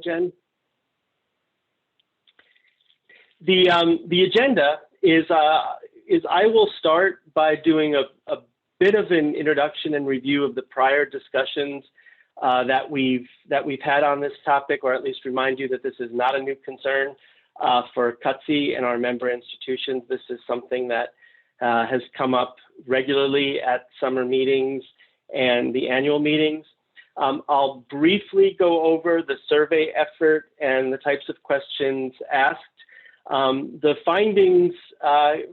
Jen. The agenda is I will start by doing a bit of an introduction and review of the prior discussions that we've had on this topic, or at least remind you that this is not a new concern for CUTC and our member institutions. This is something that has come up regularly at summer meetings and the annual meetings. I'll briefly go over the survey effort and the types of questions asked. The findings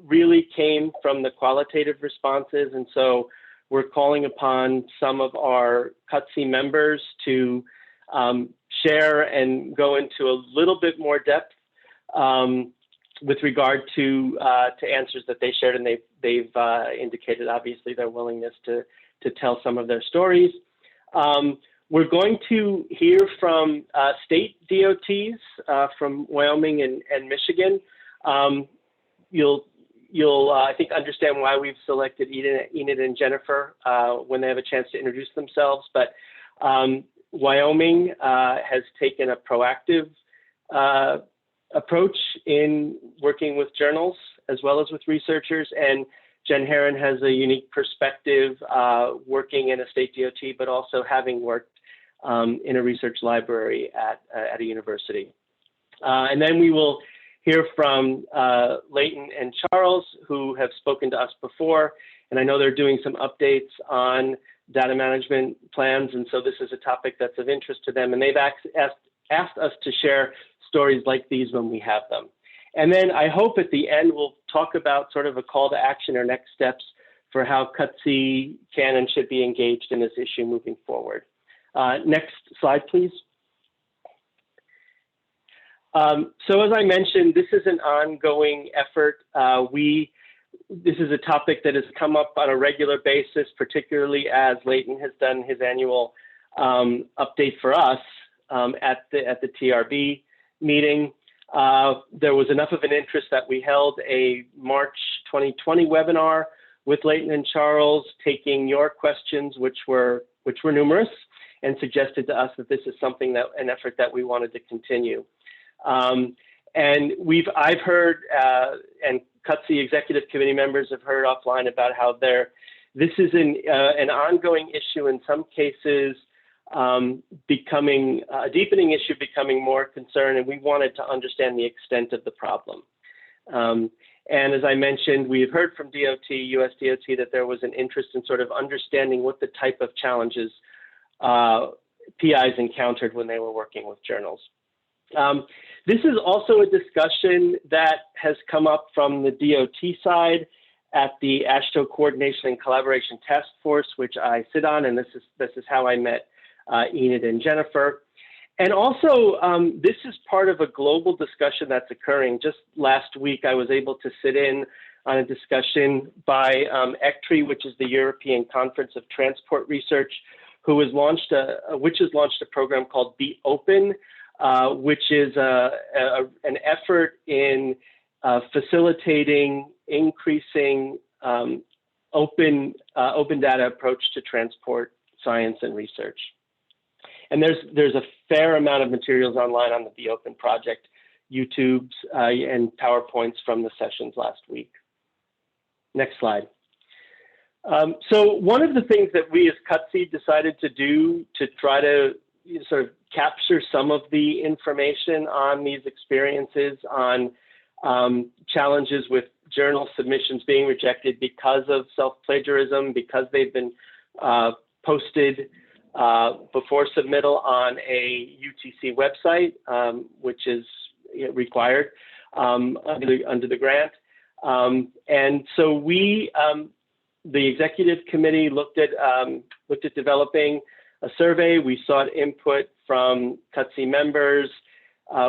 really came from the qualitative responses, and so we're calling upon some of our CUTC members to share and go into a little bit more depth with regard to answers that they shared, and they've indicated obviously their willingness to tell some of their stories. We're going to hear from state DOTs from Wyoming and Michigan. You'll I think understand why we've selected Enid and Jennifer when they have a chance to introduce themselves. But Wyoming has taken a proactive approach in working with journals as well as with researchers, and Jen Herron has a unique perspective working in a state DOT, but also having worked in a research library at a university. And then we will hear from Leighton and Charles, who have spoken to us before, and I know they're doing some updates on data management plans, and so this is a topic that's of interest to them, and they've asked us to share stories like these when we have them. And then I hope at the end we'll talk about sort of a call to action or next steps for how CUTC can and should be engaged in this issue moving forward. Next slide, please. So as I mentioned, this is an ongoing effort. This is a topic that has come up on a regular basis, particularly as Leighton has done his annual update for us at the TRB meeting. There was enough of an interest that we held a March 2020 webinar with Leighton and Charles, taking your questions, which were numerous, and suggested to us that this is something an effort that we wanted to continue. And I've heard, and CUTC executive committee members have heard offline about how this is an ongoing issue, in some cases becoming a deepening issue, becoming more concern, and we wanted to understand the extent of the problem. And as I mentioned, we've heard from DOT, USDOT, that there was an interest in sort of understanding what the type of challenges PIs encountered when they were working with journals. This is also a discussion that has come up from the DOT side at the AASHTO Coordination and Collaboration Task Force, which I sit on, and this is how I met Enid and Jennifer. And also, this is part of a global discussion that's occurring. Just last week, I was able to sit in on a discussion by ECTRI, which is the European Conference of Transport Research, which has launched a program called Be Open, which is an effort in facilitating, increasing open data approach to transport science and research. And there's a fair amount of materials online on the Be Open project, YouTubes and PowerPoints from the sessions last week. Next slide. So one of the things that we as CUTC decided to do to try to sort of capture some of the information on these experiences, on challenges with journal submissions being rejected because of self-plagiarism, because they've been posted before submittal on a UTC website, which is required under the grant. And so we, the executive committee, looked at developing a survey. We sought input from CUTC members.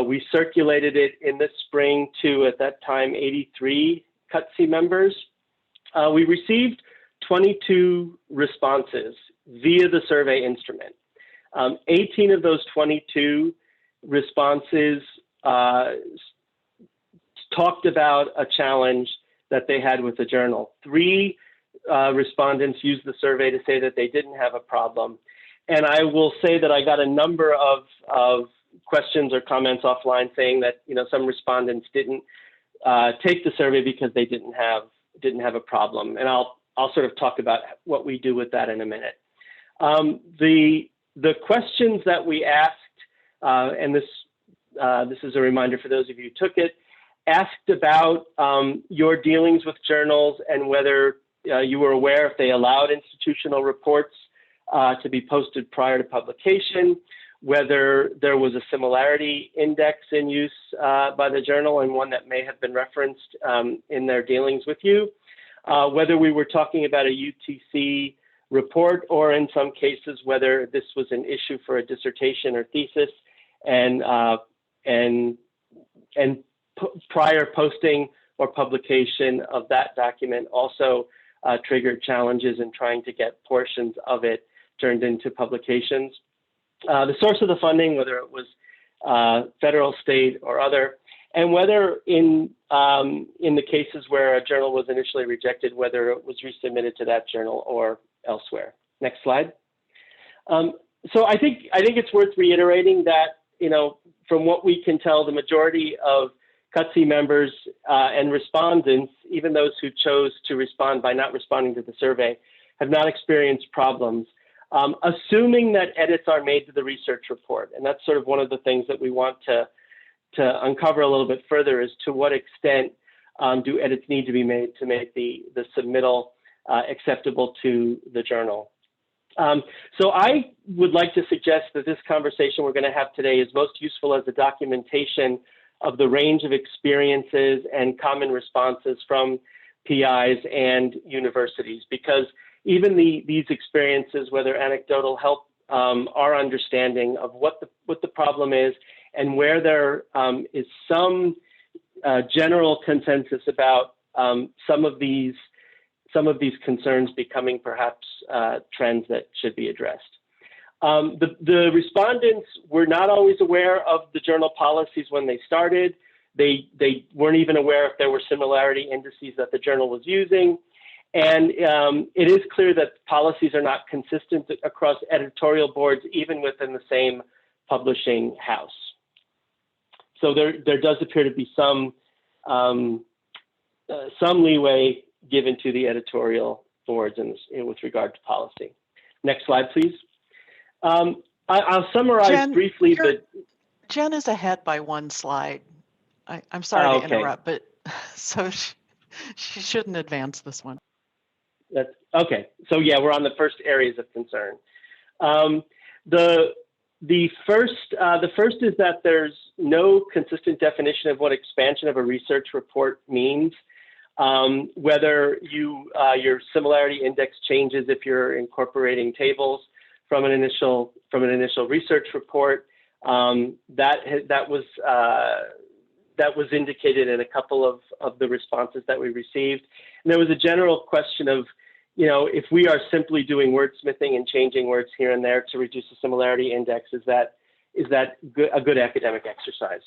We circulated it in the spring to, at that time, 83 CUTC members. We received 22 responses via the survey instrument. 18 of those 22 responses talked about a challenge that they had with the journal. 3 respondents used the survey to say that they didn't have a problem. And I will say that I got a number of questions or comments offline saying that, you know, some respondents didn't take the survey because they didn't have a problem. And I'll sort of talk about what we do with that in a minute. The questions that we asked, and this is a reminder for those of you who took it, asked about your dealings with journals and whether you were aware if they allowed institutional reports to be posted prior to publication, whether there was a similarity index in use by the journal and one that may have been referenced in their dealings with you, whether we were talking about a UTC report, or in some cases, whether this was an issue for a dissertation or thesis, and prior posting or publication of that document also triggered challenges in trying to get portions of it turned into publications. The source of the funding, whether it was federal, state, or other, and whether in the cases where a journal was initially rejected, whether it was resubmitted to that journal or elsewhere. Next slide. So I think it's worth reiterating that, you know, from what we can tell, the majority of CUTC members and respondents, even those who chose to respond by not responding to the survey, have not experienced problems. Assuming that edits are made to the research report, and that's sort of one of the things that we want to uncover a little bit further, is to what extent do edits need to be made to make the submittal acceptable to the journal. So I would like to suggest that this conversation we're going to have today is most useful as a documentation of the range of experiences and common responses from PIs and universities, because even these experiences, whether anecdotal, help our understanding of what the problem is and where there is some general consensus about some of these concerns becoming perhaps trends that should be addressed. The respondents were not always aware of the journal policies when they started. They weren't even aware if there were similarity indices that the journal was using. And it is clear that policies are not consistent across editorial boards, even within the same publishing house. So there does appear to be some leeway given to the editorial boards with regard to policy. Next slide, please. I'll summarize Jen, briefly. Jen is ahead by one slide. I'm sorry to interrupt, but so she shouldn't advance this one. That's okay. So yeah, we're on the first areas of concern. The first is that there's no consistent definition of what expansion of a research report means. Whether your similarity index changes if you're incorporating tables from an initial research report. That was indicated in a couple of the responses that we received. And there was a general question of, you know, if we are simply doing wordsmithing and changing words here and there to reduce the similarity index, is that a good academic exercise?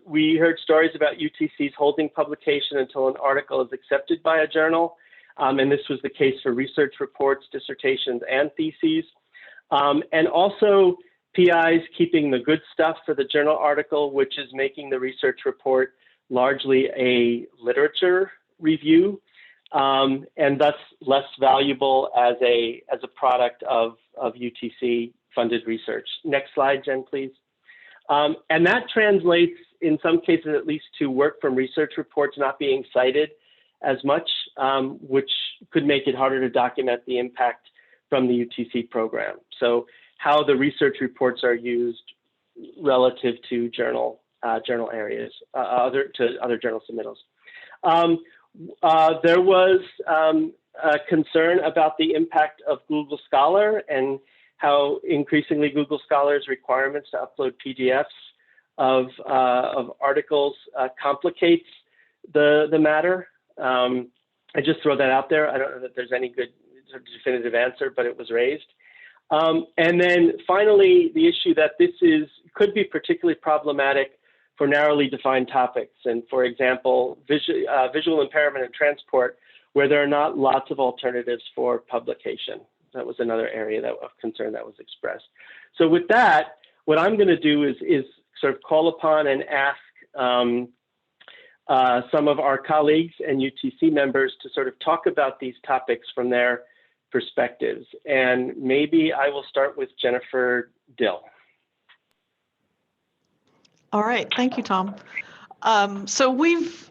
We heard stories about UTCs holding publication until an article is accepted by a journal. And this was the case for research reports, dissertations, and theses. And also PIs keeping the good stuff for the journal article, which is making the research report largely a literature review, and thus less valuable as a product of UTC funded research. Next slide, Jen, please. And that translates in some cases at least to work from research reports not being cited as much, which could make it harder to document the impact from the UTC program. So how the research reports are used relative to journal areas, other journal submittals. There was a concern about the impact of Google Scholar and how increasingly Google Scholar's requirements to upload PDFs of articles complicates the matter. I just throw that out there. I don't know that there's any good sort of definitive answer, but it was raised. And then finally, the issue that this could be particularly problematic for narrowly defined topics. And for example, visual impairment and transport, where there are not lots of alternatives for publication. That was another area of concern that was expressed. So with that, what I'm going to do is sort of call upon and ask some of our colleagues and UTC members to sort of talk about these topics from their perspectives. And maybe I will start with Jennifer Dill. All right, thank you, Tom. So we've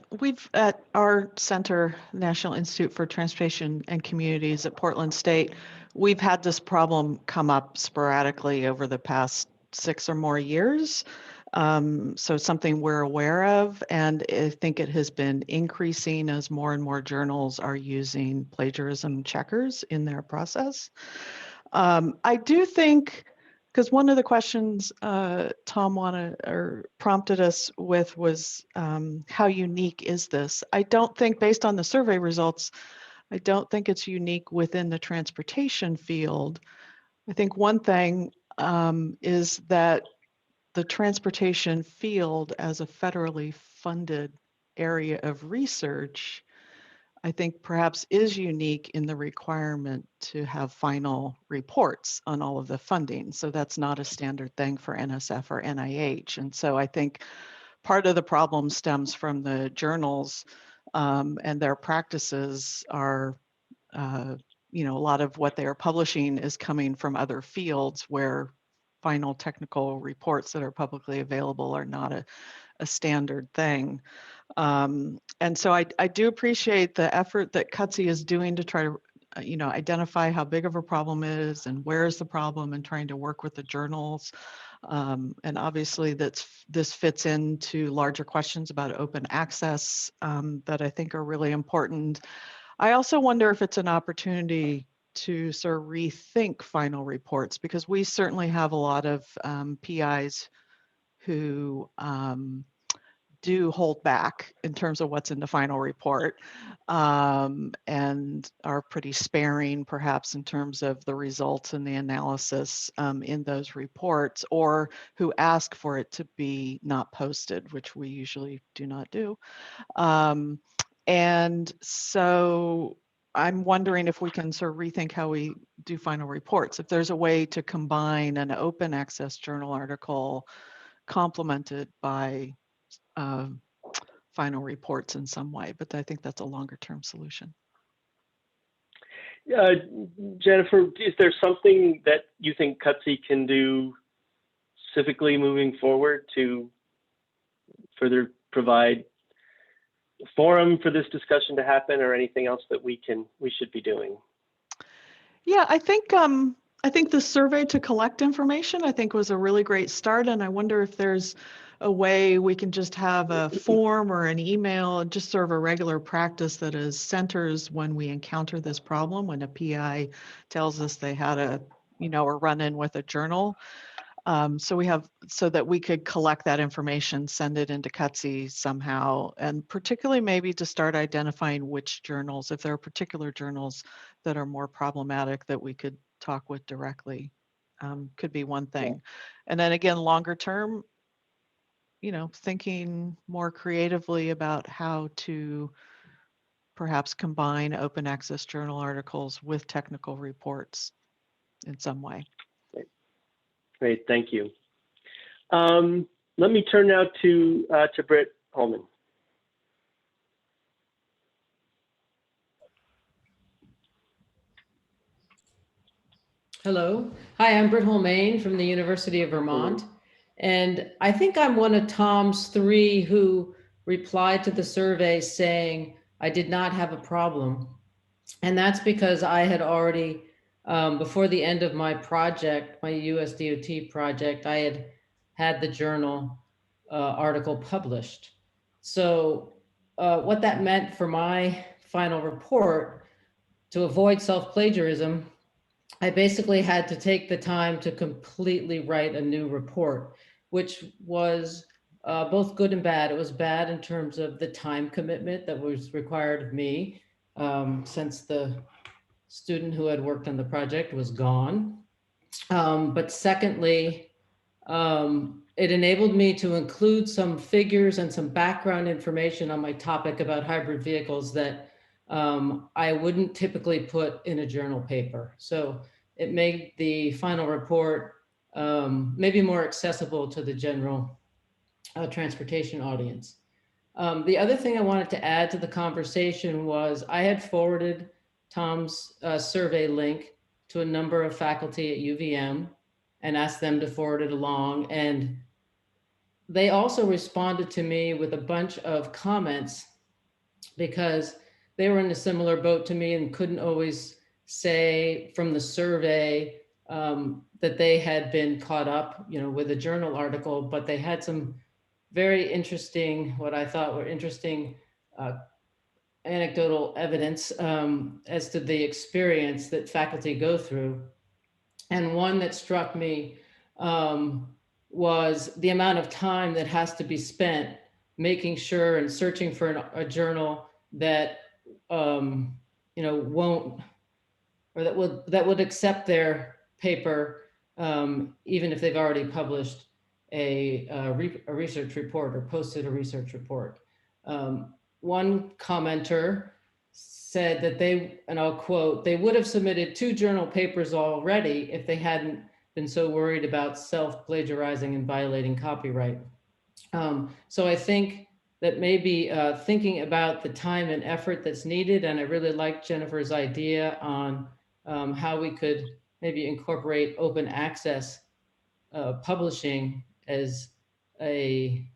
at our center, National Institute for Transportation and Communities at Portland State, we've had this problem come up sporadically over the past 6 or more years. So something we're aware of, and I think it has been increasing as more and more journals are using plagiarism checkers in their process. I do think, because one of the questions Tom prompted us with was how unique is this? I don't think, based on the survey results, I don't think it's unique within the transportation field. I think one thing is that the transportation field as a federally funded area of research, I think perhaps is unique in the requirement to have final reports on all of the funding. So that's not a standard thing for NSF or NIH. And so I think part of the problem stems from the journals and their practices are, you know, a lot of what they are publishing is coming from other fields where final technical reports that are publicly available are not a standard thing. And so I do appreciate the effort that CUTC is doing to try to, you know, identify how big of a problem it is and where is the problem, and trying to work with the journals. And obviously this fits into larger questions about open access that I think are really important. I also wonder if it's an opportunity to sort of rethink final reports, because we certainly have a lot of PIs who do hold back in terms of what's in the final report and are pretty sparing perhaps in terms of the results and the analysis in those reports, or who ask for it to be not posted, which we usually do not do. And so I'm wondering if we can sort of rethink how we do final reports. If there's a way to combine an open access journal article complemented by final reports in some way, but I think that's a longer term solution. Jennifer, is there something that you think CUTC can do specifically moving forward to further provide forum for this discussion to happen, or anything else that we should be doing? Yeah, I think the survey to collect information, I think, was a really great start, and I wonder if there's a way we can just have a form or an email, just sort of a regular practice that is centers when we encounter this problem, when a PI tells us they had a, you know, a run-in with a journal. So that we could collect that information, send it into CUTC somehow, and particularly maybe to start identifying which journals, if there are particular journals that are more problematic that we could talk with directly, could be one thing. And then again, longer term, you know, thinking more creatively about how to perhaps combine open access journal articles with technical reports in some way. Great, thank you. Let me turn now to Britt Holmen. Hello. Hi, I'm Britt Holmen from the University of Vermont. And I think I'm one of Tom's 3 who replied to the survey saying, I did not have a problem. And that's because I had already, before the end of my project, my USDOT project, I had the journal article published. So what that meant for my final report, to avoid self-plagiarism, I basically had to take the time to completely write a new report, which was both good and bad. It was bad in terms of the time commitment that was required of me, since the student who had worked on the project was gone. But secondly, it enabled me to include some figures and some background information on my topic about hybrid vehicles that I wouldn't typically put in a journal paper. So it made the final report maybe more accessible to the general transportation audience. The other thing I wanted to add to the conversation was I had forwarded Tom's survey link to a number of faculty at UVM and asked them to forward it along. And they also responded to me with a bunch of comments because they were in a similar boat to me and couldn't always say from the survey that they had been caught up, with a journal article, but they had some very interesting, what I thought were interesting anecdotal evidence as to the experience that faculty go through. And one that struck me was the amount of time that has to be spent making sure and searching for a journal that won't, or that would accept their paper even if they've already published a research report or posted a research report. One commenter said that they, and I'll quote, they would have submitted 2 journal papers already if they hadn't been so worried about self-plagiarizing and violating copyright. So I think that maybe thinking about the time and effort that's needed, and I really like Jennifer's idea on how we could maybe incorporate open access publishing as a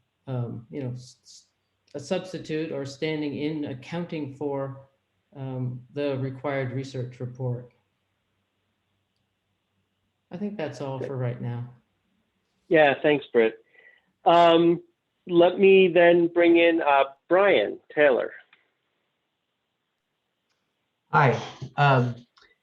substitute or standing in accounting for the required research report. I think that's all for right now. Yeah, thanks, Britt. Let me then bring in Brian Taylor. Hi,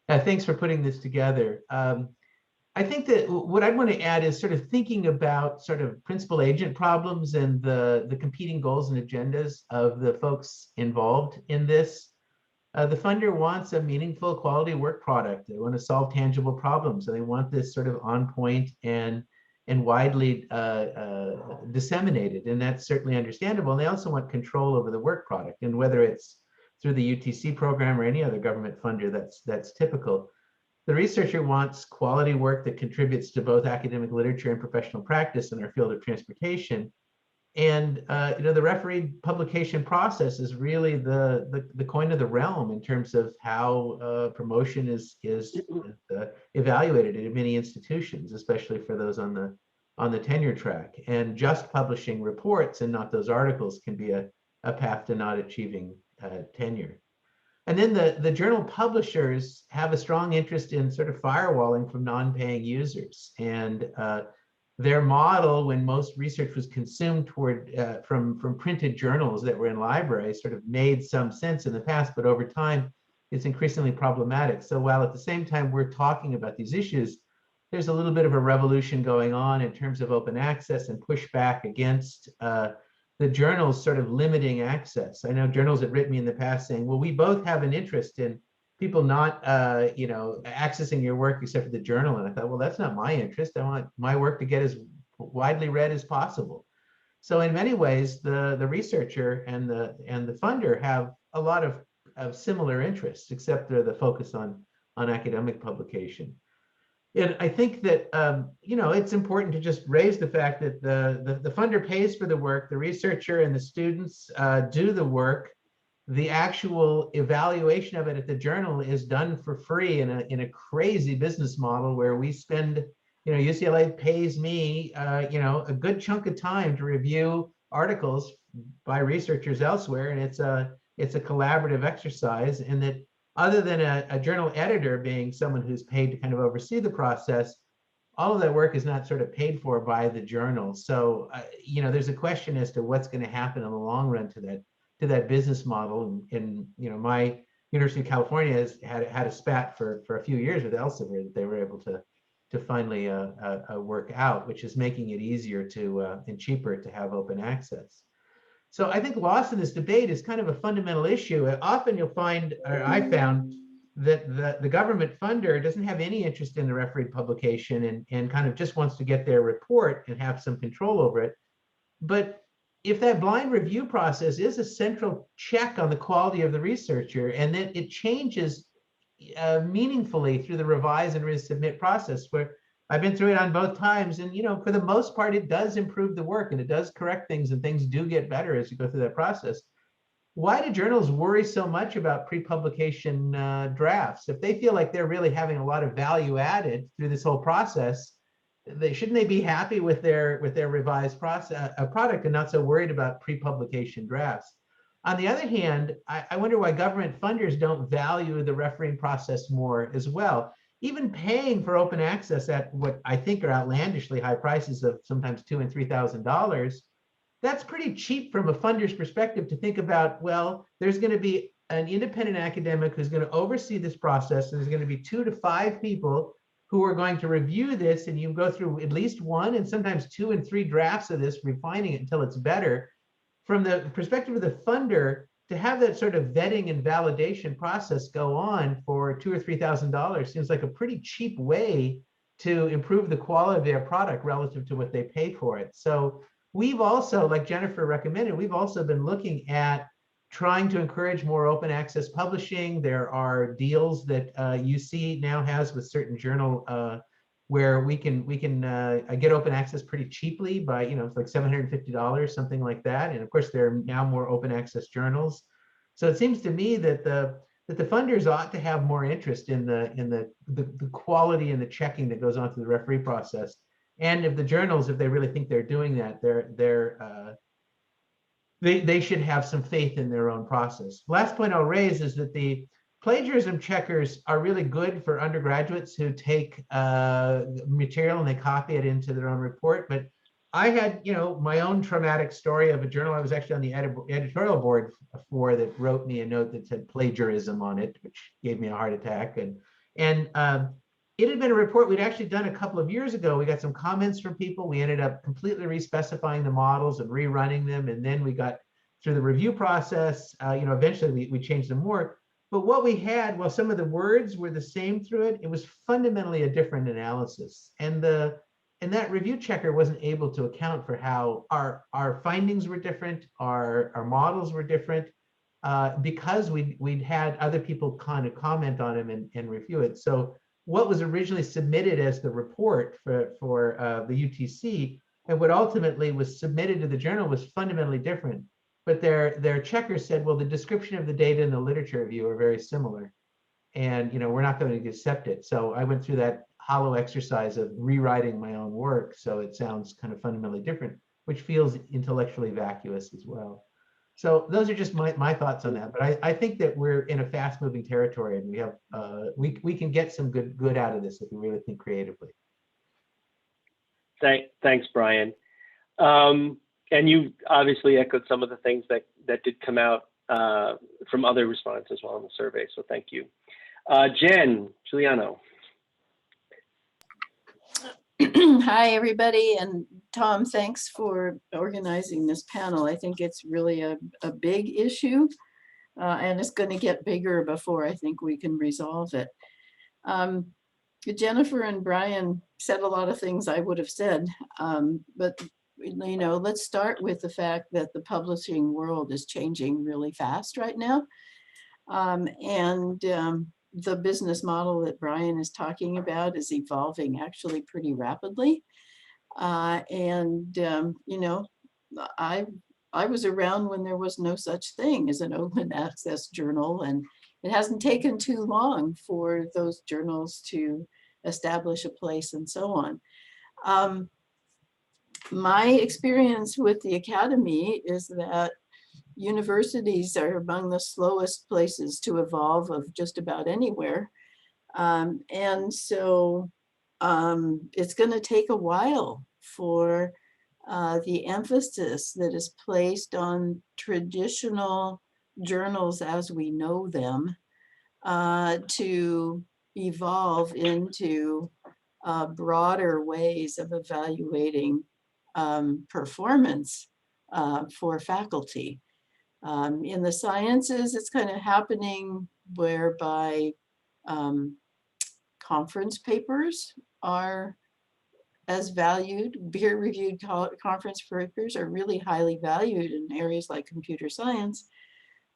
thanks for putting this together. I think that what I want to add is sort of thinking about sort of principal agent problems and the competing goals and agendas of the folks involved in this. The funder wants a meaningful quality work product. They want to solve tangible problems, and they want this sort of on point and widely disseminated, and that's certainly understandable. And they also want control over the work product, and whether it's through the UTC program or any other government funder, that's typical. The researcher wants quality work that contributes to both academic literature and professional practice in our field of transportation. And the refereed publication process is really the coin of the realm in terms of how promotion is evaluated at many institutions, especially for those on the tenure track. And just publishing reports and not those articles can be a path to not achieving tenure. And then the journal publishers have a strong interest in sort of firewalling from non-paying users. And their model, when most research was consumed from printed journals that were in libraries, sort of made some sense in the past, but over time, it's increasingly problematic. So while at the same time we're talking about these issues, there's a little bit of a revolution going on in terms of open access and pushback against the journals sort of limiting access. I know journals have written me in the past saying, well, we both have an interest in people not accessing your work except for the journal. And I thought, well, that's not my interest. I want my work to get as widely read as possible. So in many ways, the researcher and the funder have a lot of similar interests, except they're the focus on academic publication. And I think that it's important to just raise the fact that the funder pays for the work, the researcher and the students do the work. The actual evaluation of it at the journal is done for free in a crazy business model where we spend, UCLA pays me, a good chunk of time to review articles by researchers elsewhere, and it's a collaborative exercise. And that other than a journal editor being someone who's paid to kind of oversee the process, all of that work is not sort of paid for by the journal. So, there's a question as to what's going to happen in the long run to that business model. And my University of California has had a spat for a few years with Elsevier that they were able to finally work out, which is making it easier and cheaper to have open access. So I think lost in this debate is kind of a fundamental issue. Often you'll find, or I found, that the government funder doesn't have any interest in the refereed publication and kind of just wants to get their report and have some control over it. But if that blind review process is a central check on the quality of the researcher, and then it changes meaningfully through the revise and resubmit process, where I've been through it on both times, and for the most part, it does improve the work and it does correct things, and things do get better as you go through that process. Why do journals worry so much about pre-publication drafts? If they feel like they're really having a lot of value added through this whole process, shouldn't they be happy with their revised process product and not so worried about pre-publication drafts? On the other hand, I wonder why government funders don't value the refereeing process more as well. Even paying for open access at what I think are outlandishly high prices of sometimes $2,000 and $3,000, that's pretty cheap from a funder's perspective to think about, well, there's going to be an independent academic who's going to oversee this process, and there's going to be 2 to 5 people who are going to review this, and you go through at least 1 and sometimes 2 and 3 drafts of this, refining it until it's better. From the perspective of the funder, to have that sort of vetting and validation process go on for $2,000 or $3,000 seems like a pretty cheap way to improve the quality of their product relative to what they pay for it. So we've also, like Jennifer recommended, we've also been looking at trying to encourage more open access publishing. There are deals that UC now has with certain journal where we can get open access pretty cheaply by, it's like $750, something like that. And of course, there are now more open access journals. So it seems to me that the funders ought to have more interest in the quality and the checking that goes on through the referee process. And if the journals, if they really think they're doing that, they should have some faith in their own process. Last point I'll raise is that the plagiarism checkers are really good for undergraduates who take material and they copy it into their own report. But I had, my own traumatic story of a journal I was actually on the editorial board for that wrote me a note that said plagiarism on it, which gave me a heart attack. And it had been a report we'd actually done a couple of years ago. We got some comments from people. We ended up completely respecifying the models and rerunning them. And then we got through the review process. Eventually we changed them more. But what we had, while some of the words were the same through it, it was fundamentally a different analysis. And that review checker wasn't able to account for how our findings were different, our models were different, because we'd had other people kind of comment on them and review it. So what was originally submitted as the report for the UTC and what ultimately was submitted to the journal was fundamentally different. But their checkers said, well, the description of the data and the literature review are very similar. And we're not going to accept it. So I went through that hollow exercise of rewriting my own work so it sounds kind of fundamentally different, which feels intellectually vacuous as well. So those are just my thoughts on that. But I think that we're in a fast-moving territory, and we have we can get some good out of this if we really think creatively. Thanks, Brian. And you obviously echoed some of the things that did come out from other respondents as well in the survey. So thank you. Giuliano. Hi, everybody. And Tom, thanks for organizing this panel. I think it's really a big issue, and it's going to get bigger before I think we can resolve it. Jennifer and Brian said a lot of things I would have said, but let's start with the fact that the publishing world is changing really fast right now. The business model that Brian is talking about is evolving actually pretty rapidly. I was around when there was no such thing as an open access journal, and it hasn't taken too long for those journals to establish a place and so on. My experience with the Academy is that universities are among the slowest places to evolve of just about anywhere. So it's going to take a while for the emphasis that is placed on traditional journals as we know them to evolve into broader ways of evaluating performance for faculty. In the sciences, it's kind of happening whereby conference papers are as valued. Peer-reviewed conference papers are really highly valued in areas like computer science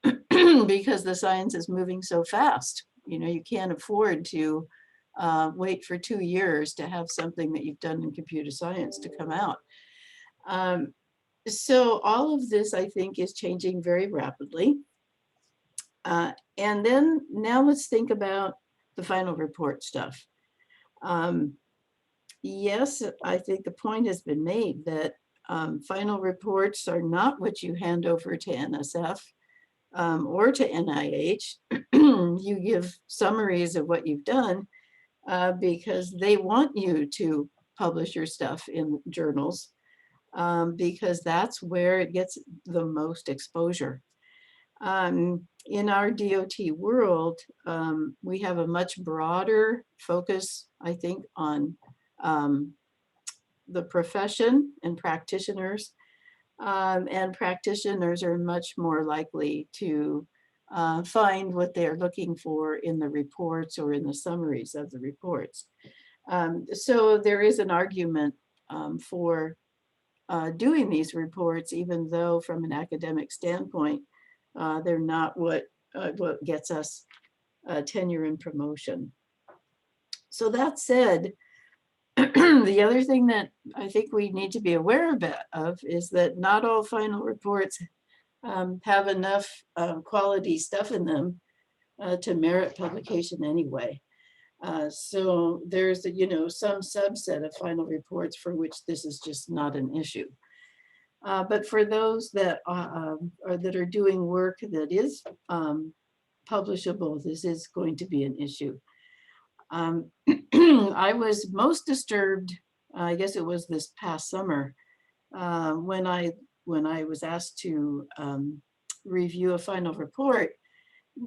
because the science is moving so fast. You can't afford to wait for 2 years to have something that you've done in computer science to come out. So all of this, I think, is changing very rapidly. And then now let's think about the final report stuff. Yes, I think the point has been made that final reports are not what you hand over to NSF or to NIH. You give summaries of what you've done because they want you to publish your stuff in journals because that's where it gets the most exposure. In our DOT world, we have a much broader focus, I think, on the profession and practitioners. And practitioners are much more likely to find what they're looking for in the reports or in the summaries of the reports. So there is an argument for doing these reports, even though from an academic standpoint, they're not what gets us tenure and promotion. So that said, the other thing that I think we need to be aware of is that not all final reports have enough quality stuff in them to merit publication anyway. So there's some subset of final reports for which this is just not an issue. But for those that are doing work that is publishable, this is going to be an issue. I was most disturbed, I guess it was this past summer, when I was asked to review a final report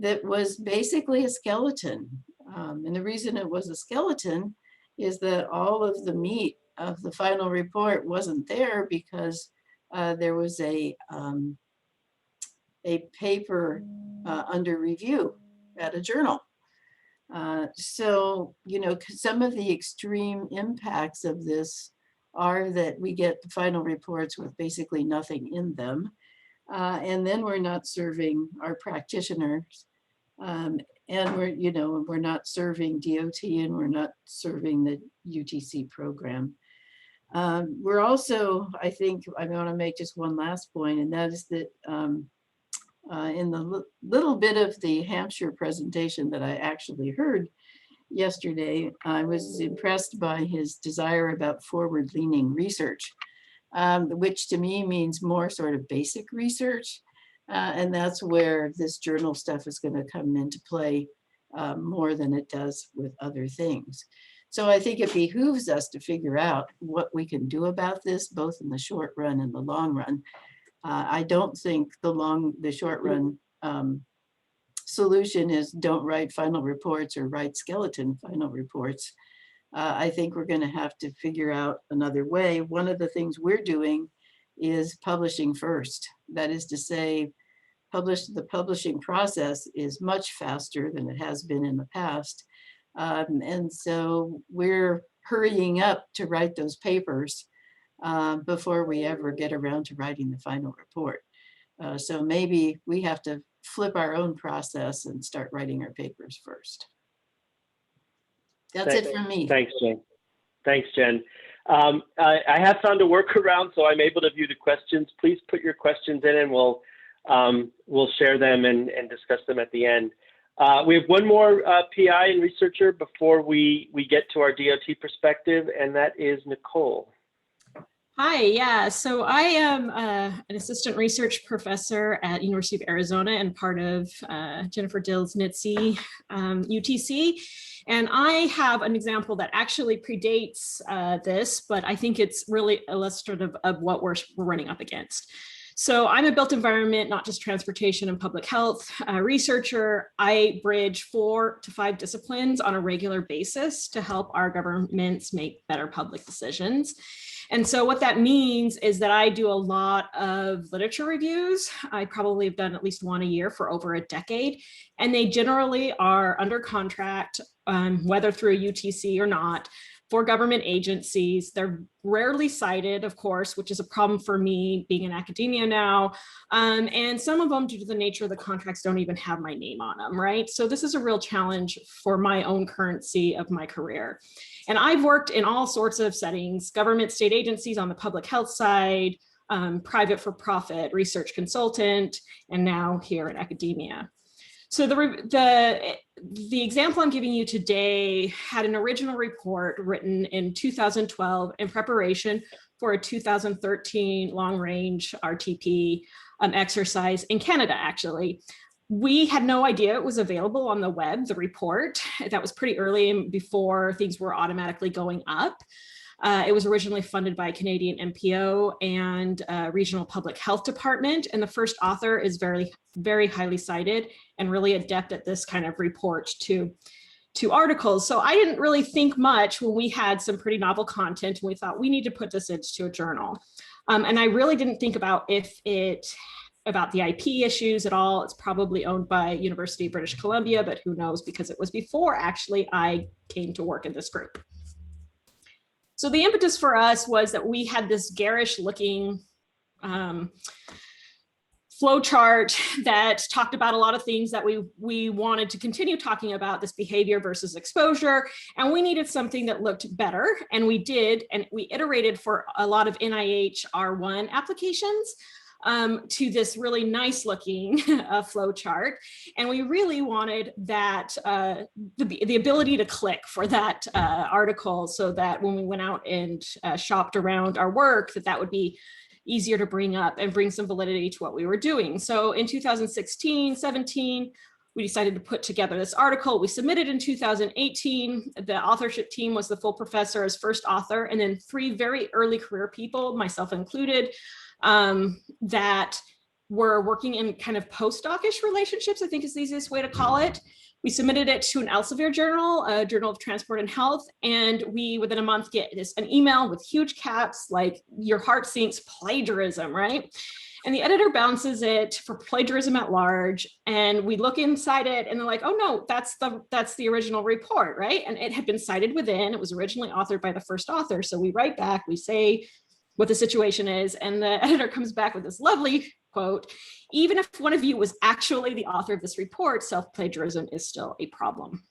that was basically a skeleton. And the reason it was a skeleton is that all of the meat of the final report wasn't there because there was a paper under review at a journal. So, some of the extreme impacts of this are that we get the final reports with basically nothing in them. And then we're not serving our practitioners. And we're not serving DOT and we're not serving the UTC program. We're also, I think, I want to make just one last point, and that is that in the little bit of the Hampshire presentation that I actually heard yesterday, I was impressed by his desire about forward-leaning research, which to me means more sort of basic research. And that's where this journal stuff is going to come into play more than it does with other things. So I think it behooves us to figure out what we can do about this, both in the short run and the long run. I don't think the short run solution is don't write final reports or write skeleton final reports. I think we're going to have to figure out another way. One of the things we're doing is publishing first. That is to say, the publishing process is much faster than it has been in the past. And so we're hurrying up to write those papers before we ever get around to writing the final report. So maybe we have to flip our own process and start writing our papers first. That's it from me. Thanks, Jen. Thanks, Jen. I have found a workaround, so I'm able to view the questions. Please put your questions in and we'll share them and discuss them at the end. We have one more PI and researcher before we get to our DOT perspective, and that is Nicole. Hi, yeah, so I am an assistant research professor at University of Arizona and part of Jennifer Dill's NITC UTC. And I have an example that actually predates this, but I think it's really illustrative of what we're running up against. So I'm a built environment, not just transportation and public health researcher. I bridge 4 to 5 disciplines on a regular basis to help our governments make better public decisions. And so what that means is that I do a lot of literature reviews. I probably have done at least one a year for over a decade, and they generally are under contract, whether through a UTC or not, for government agencies. They're rarely cited, of course, which is a problem for me being in academia now. And some of them, due to the nature of the contracts, don't even have my name on them, right? So this is a real challenge for my own currency of my career. And I've worked in all sorts of settings, government, state agencies on the public health side, private for-profit, research consultant, and now here in academia. So the example I'm giving you today had an original report written in 2012 in preparation for a 2013 long-range RTP exercise in Canada, actually. We had no idea it was available on the web, the report. That was pretty early before things were automatically going up. It was originally funded by a Canadian NPO and Regional Public Health Department. And the first author is very, very highly cited and really adept at this kind of report to articles. So I didn't really think much when we had some pretty novel content and we thought we need to put this into a journal. And I really didn't think about about the IP issues at all. It's probably owned by University of British Columbia, but who knows, because it was before actually I came to work in this group. So the impetus for us was that we had this garish looking flow chart that talked about a lot of things that we wanted to continue talking about, this behavior versus exposure, and we needed something that looked better, and we did, and we iterated for a lot of NIH R1 applications to this really nice looking flow chart. And we really wanted that, the ability to click for that article so that when we went out and shopped around our work, that would be easier to bring up and bring some validity to what we were doing. So in 2016, 17, we decided to put together this article. We submitted in 2018. The authorship team was the full professor as first author, and then 3 very early career people, myself included, that were working in kind of postdoc-ish relationships, I think is the easiest way to call it. We submitted it to an Elsevier journal, a Journal of Transport and Health, and we, within a month, get an email with huge caps, like, your heart sinks, plagiarism, right? And the editor bounces it for plagiarism at large, and we look inside it, and they're like, oh no, that's the original report, right? And it had been cited within, it was originally authored by the first author. So we write back, we say what the situation is, and the editor comes back with this lovely quote: even if one of you was actually the author of this report, self-plagiarism is still a problem.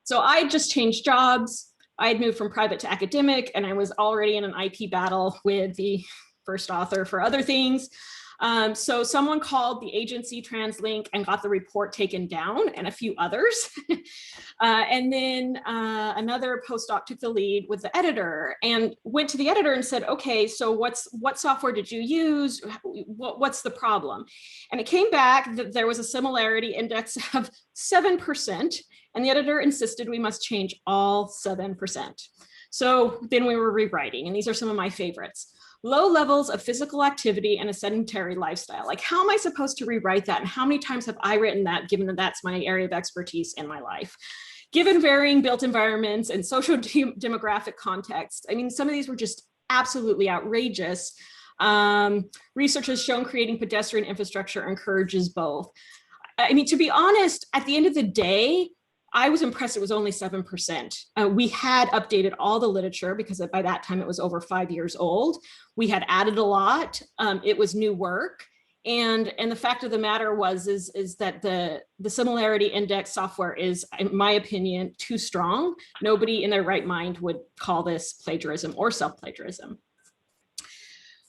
So I just changed jobs. I had moved from private to academic, and I was already in an IP battle with the first author for other things. So someone called the agency TransLink and got the report taken down, and a few others. And then another postdoc took the lead with the editor and went to the editor and said, okay, so what software did you use? What's the problem? And it came back that there was a similarity index of 7%, and the editor insisted we must change all 7%. So then we were rewriting, and these are some of my favorites. Low levels of physical activity and a sedentary lifestyle. Like, how am I supposed to rewrite that? And how many times have I written that, given that that's my area of expertise in my life? Given varying built environments and social demographic contexts, I mean, some of these were just absolutely outrageous. Research has shown creating pedestrian infrastructure encourages both. I mean, to be honest, at the end of the day, I was impressed it was only 7%. We had updated all the literature because by that time it was over 5 years old. We had added a lot. It was new work. And the fact of the matter is that the similarity index software is, in my opinion, too strong. Nobody in their right mind would call this plagiarism or self-plagiarism.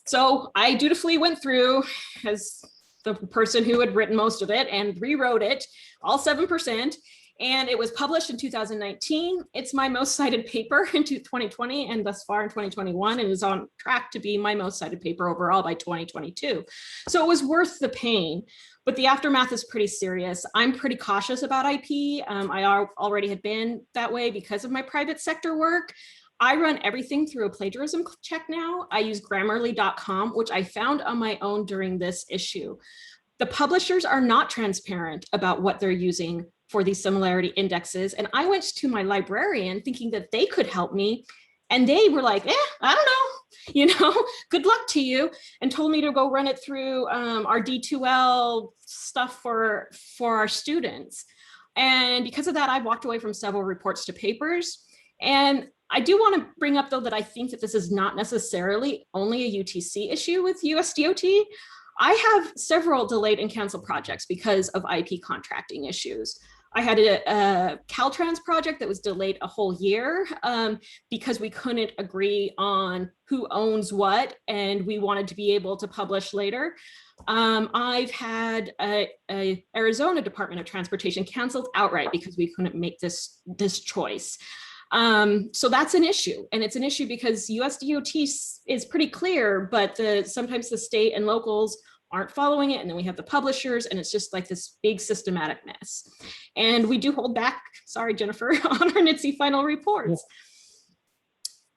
So I dutifully went through as the person who had written most of it and rewrote it, all 7%. And it was published in 2019. It's my most cited paper in 2020 and thus far in 2021, and is on track to be my most cited paper overall by 2022. So it was worth the pain, but the aftermath is pretty serious. I'm pretty cautious about IP. I already had been that way because of my private sector work. I run everything through a plagiarism check now. I use Grammarly.com, which I found on my own during this issue. The publishers are not transparent about what they're using for these similarity indexes. And I went to my librarian thinking that they could help me. And they were like, I don't know, good luck to you, and told me to go run it through our D2L stuff for our students. And because of that, I walked away from several reports to papers. And I do want to bring up, though, that I think that this is not necessarily only a UTC issue with USDOT. I have several delayed in council projects because of IP contracting issues. I had a Caltrans project that was delayed a whole year because we couldn't agree on who owns what, and we wanted to be able to publish later. I've had a Arizona Department of Transportation canceled outright because we couldn't make this choice. So that's an issue, and it's an issue because USDOT is pretty clear, but sometimes the state and locals aren't following it, and then we have the publishers, and it's just like this big systematic mess. And we do hold back, sorry, Jennifer, on our NHTSA final reports.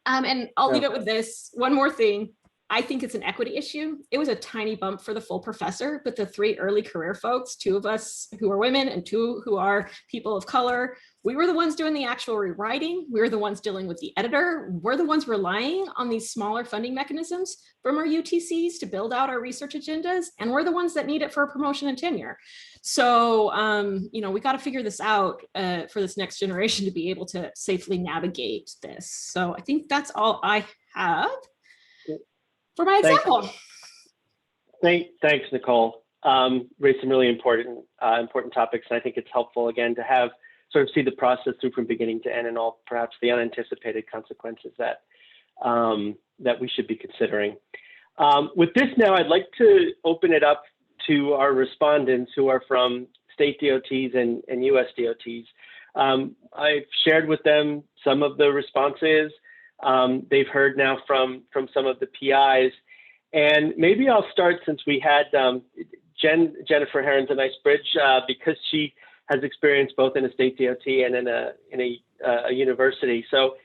And I'll leave it with this, one more thing. I think it's an equity issue. It was a tiny bump for the full professor, but the 3 early career folks, 2 of us who are women and 2 who are people of color, we were the ones doing the actual rewriting. We were the ones dealing with the editor. We're the ones relying on these smaller funding mechanisms from our UTCs to build out our research agendas. And we're the ones that need it for promotion and tenure. So, you know, we got to figure this out for this next generation to be able to safely navigate this. So I think that's all I have for my example. Thanks, Nicole. Raised some really important topics, and I think it's helpful again to have sort of see the process through from beginning to end, and all perhaps the unanticipated consequences that that we should be considering. With this now, I'd like to open it up to our respondents who are from state DOTs and US DOTs. I've shared with them some of the responses. They've heard now from some of the PIs, and maybe I'll start since we had Jennifer Herron's a nice bridge because she has experience both in a state DOT and in a university. So,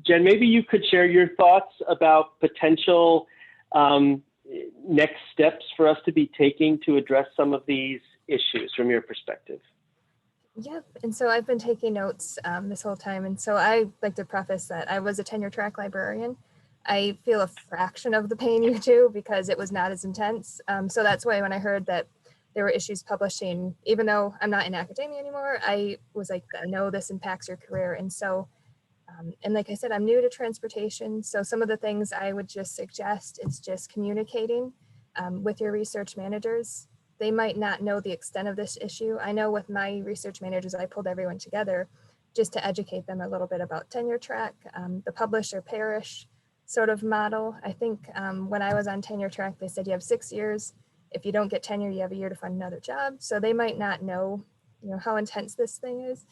Jen, maybe you could share your thoughts about potential next steps for us to be taking to address some of these issues from your perspective. Yep, and so I've been taking notes this whole time, and so I like to preface that I was a tenure track librarian. I feel a fraction of the pain you do because it was not as intense. So that's why when I heard that there were issues publishing, even though I'm not in academia anymore, I was like, no, this impacts your career. And so, and like I said, I'm new to transportation. So some of the things I would just suggest is just communicating with your research managers. They might not know the extent of this issue. I know with my research managers, I pulled everyone together just to educate them a little bit about tenure track, the publish or perish sort of model. I think when I was on tenure track, they said you have 6 years. If you don't get tenure, you have a year to find another job. So they might not know, how intense this thing is.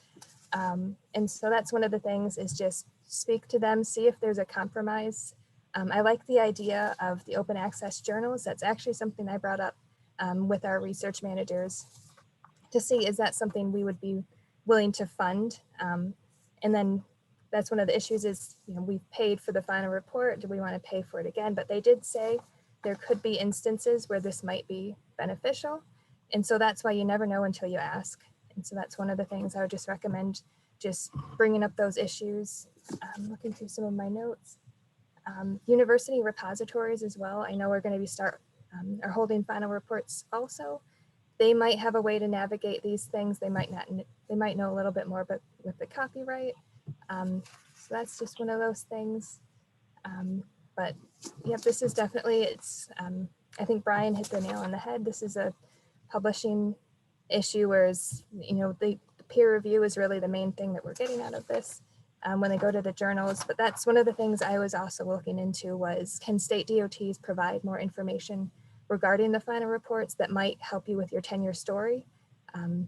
And so that's one of the things is just speak to them, see if there's a compromise. I like the idea of the open access journals. That's actually something I brought up with our research managers to see, is that something we would be willing to fund? And then that's one of the issues is, we've paid for the final report. Do we want to pay for it again? But they did say there could be instances where this might be beneficial. And so that's why you never know until you ask. And so that's one of the things I would just recommend, just bringing up those issues. Looking through some of my notes. University repositories as well. I know we're going to are holding final reports also. They might have a way to navigate these things. They might not. They might know a little bit more, but with the copyright. So that's just one of those things. But yeah, this is definitely, I think Brian hit the nail on the head. This is a publishing issue, whereas, the peer review is really the main thing that we're getting out of this when they go to the journals. But that's one of the things I was also looking into was, can state DOTs provide more information regarding the final reports that might help you with your tenure story? Can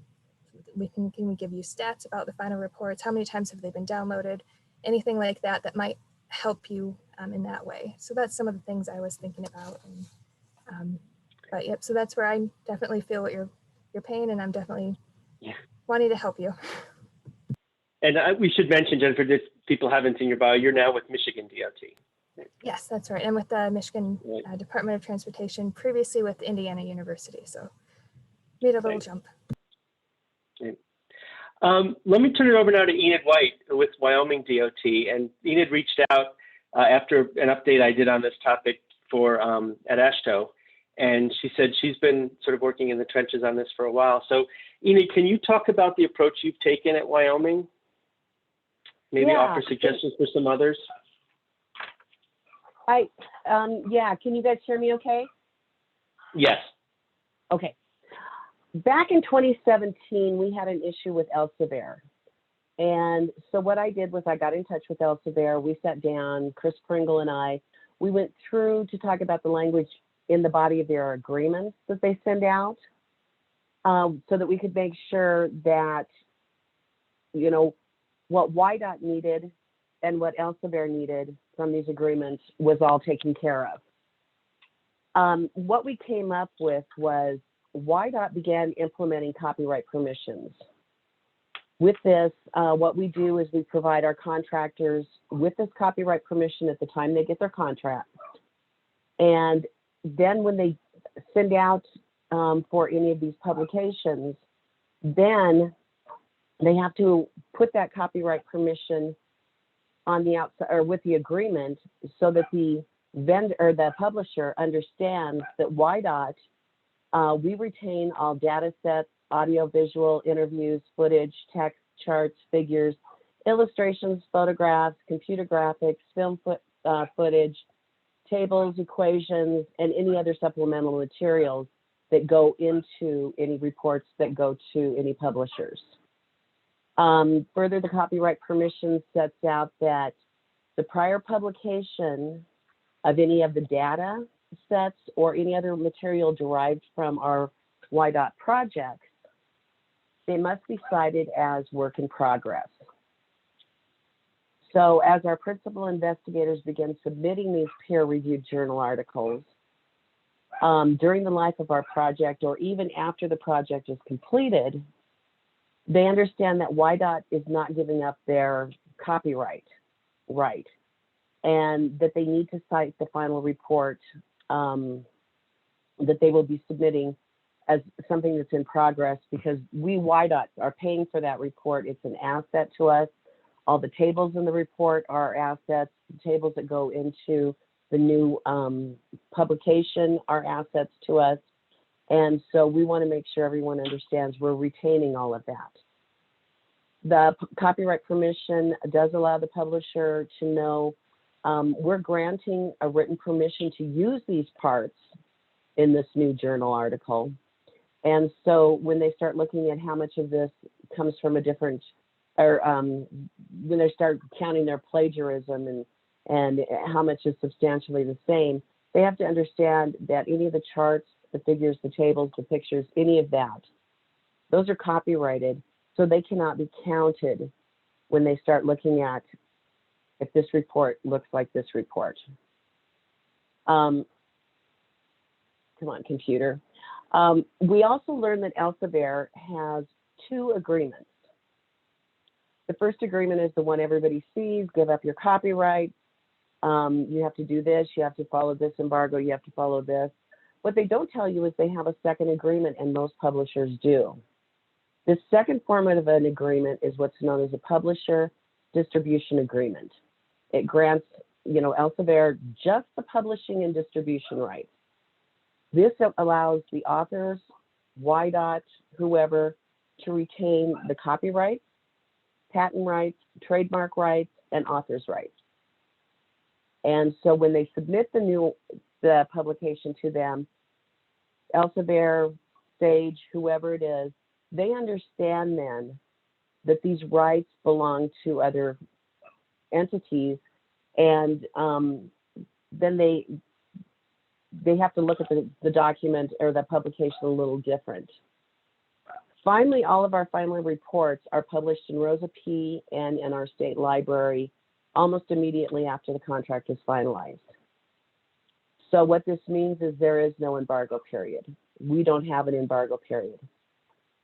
we give you stats about the final reports? How many times have they been downloaded? Anything like that that might help you in that way. So that's some of the things I was thinking about. And, but yep, so that's where I definitely feel what your pain, and I'm definitely wanting to help you. And we should mention, Jennifer, if people haven't seen your bio, you're now with Michigan DOT. Yes, that's right. And with the Michigan Department of Transportation, previously with Indiana University. So made a little jump. Okay. Let me turn it over now to Enid White with Wyoming DOT. And Enid reached out after an update I did on this topic for at AASHTO. And she said she's been sort of working in the trenches on this for a while. So Enid, can you talk about the approach you've taken at Wyoming? maybe Yeah. offer suggestions for some others. Yeah, can you guys hear me okay? Yes. Okay. Back in 2017, we had an issue with Elsevier. And so what I did was I got in touch with Elsevier. We sat down, Chris Pringle and I, we went through to talk about the language in the body of their agreements that they send out, so that we could make sure that, you know, what YDOT needed and what Elsevier needed from these agreements was all taken care of. What we came up with was YDOT began implementing copyright permissions. With this, what we do is we provide our contractors with this copyright permission at the time they get their contract. And then when they send out for any of these publications, then they have to put that copyright permission on the outside or with the agreement so that the vendor or the publisher understands that YDOT, we retain all data sets, audio, visual, interviews, footage, text, charts, figures, illustrations, photographs, computer graphics, film footage, tables, equations, and any other supplemental materials that go into any reports that go to any publishers. Further, the copyright permission sets out that the prior publication of any of the data sets or any other material derived from our YDOT projects, they must be cited as work in progress. So as our principal investigators begin submitting these peer-reviewed journal articles, during the life of our project or even after the project is completed, they understand that YDOT is not giving up their copyright right, and that they need to cite the final report that they will be submitting as something that's in progress, because we YDOT are paying for that report. It's an asset to us. All the tables in the report are assets. The tables that go into the new publication are assets to us. And so we want to make sure everyone understands we're retaining all of that. The copyright permission does allow the publisher to know we're granting a written permission to use these parts in this new journal article. And so when they start looking at how much of this comes from a different, or when they start counting their plagiarism and how much is substantially the same, they have to understand that any of the charts, the figures, the tables, the pictures, any of that, those are copyrighted, so they cannot be counted when they start looking at if this report looks like this report. Come on, computer. We also learned that Elsevier has 2 agreements. The first agreement is the one everybody sees: give up your copyright. You have to do this, you have to follow this embargo, you have to follow this. What they don't tell you is they have a second agreement, and most publishers do. This second format of an agreement is what's known as a publisher distribution agreement. It grants, Elsevier just the publishing and distribution rights. This allows the authors, YDOT, whoever, to retain the copyright, patent rights, trademark rights, and author's rights. And so when they submit the publication to them, Elsevier, Sage, whoever it is, they understand then that these rights belong to other entities, and then they have to look at the document or the publication a little different. Finally, all of our final reports are published in Rosa P. and in our state library almost immediately after the contract is finalized. So what this means is there is no embargo period. We don't have an embargo period.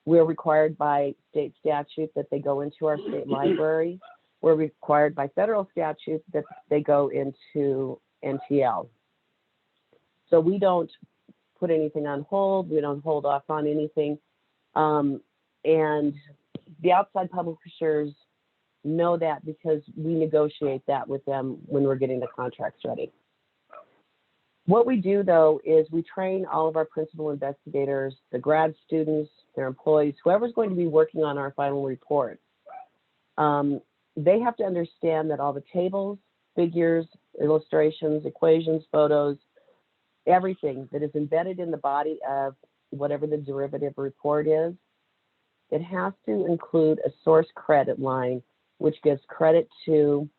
We're required by state statute that they go into our state library. We're required by federal statute that they go into NTL. So we don't put anything on hold. We don't hold off on anything. And the outside publishers know that because we negotiate that with them when we're getting the contracts ready. What we do, though, is we train all of our principal investigators, the grad students, their employees, whoever's going to be working on our final report. they have to understand that all the tables, figures, illustrations, equations, photos, everything that is embedded in the body of whatever the derivative report is, it has to include a source credit line, which gives credit to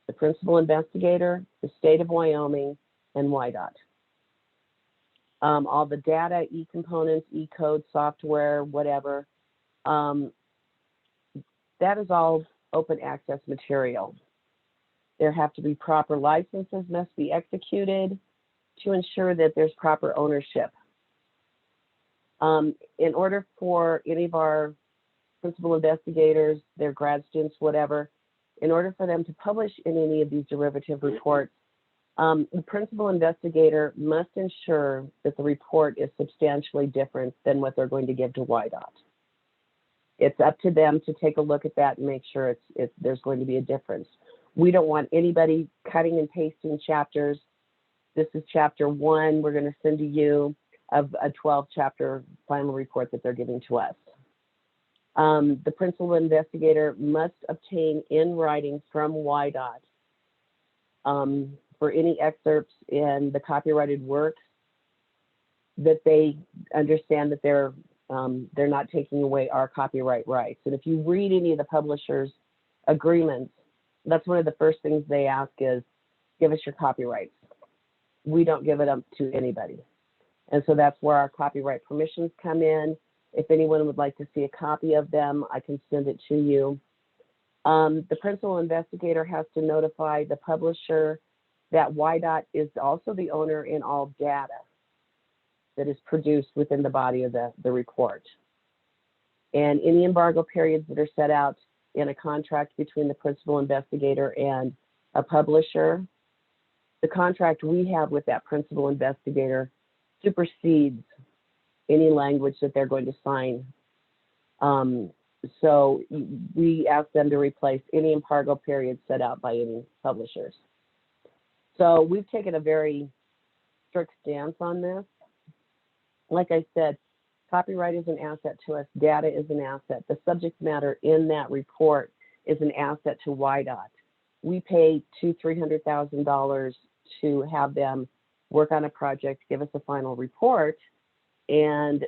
the principal investigator, the state of Wyoming, and WYDOT. All the data, e-components, e-code, software, whatever, that is all open access material. There have to be proper licenses must be executed to ensure that there's proper ownership. In order for any of our principal investigators, their grad students, whatever, in order for them to publish in any of these derivative reports, the principal investigator must ensure that the report is substantially different than what they're going to give to WYDOT. It's up to them to take a look at that and make sure there's going to be a difference. We don't want anybody cutting and pasting chapters. This is chapter 1 we're going to send to you of a 12-chapter final report that they're giving to us. The principal investigator must obtain in writing from WYDOT for any excerpts in the copyrighted works that they understand that they're not taking away our copyright rights. And if you read any of the publishers' agreements, that's one of the first things they ask is, give us your copyrights. We don't give it up to anybody. And so that's where our copyright permissions come in. If anyone would like to see a copy of them, I can send it to you. The principal investigator has to notify the publisher that WYDOT is also the owner in all data that is produced within the body of the report. And any embargo periods that are set out in a contract between the principal investigator and a publisher, the contract we have with that principal investigator supersedes any language that they're going to sign. So we ask them to replace any embargo period set out by any publishers. So we've taken a very strict stance on this. Like I said, copyright is an asset to us. Data is an asset. The subject matter in that report is an asset to WYDOT. We pay $200,000-$300,000 to have them work on a project, give us a final report, and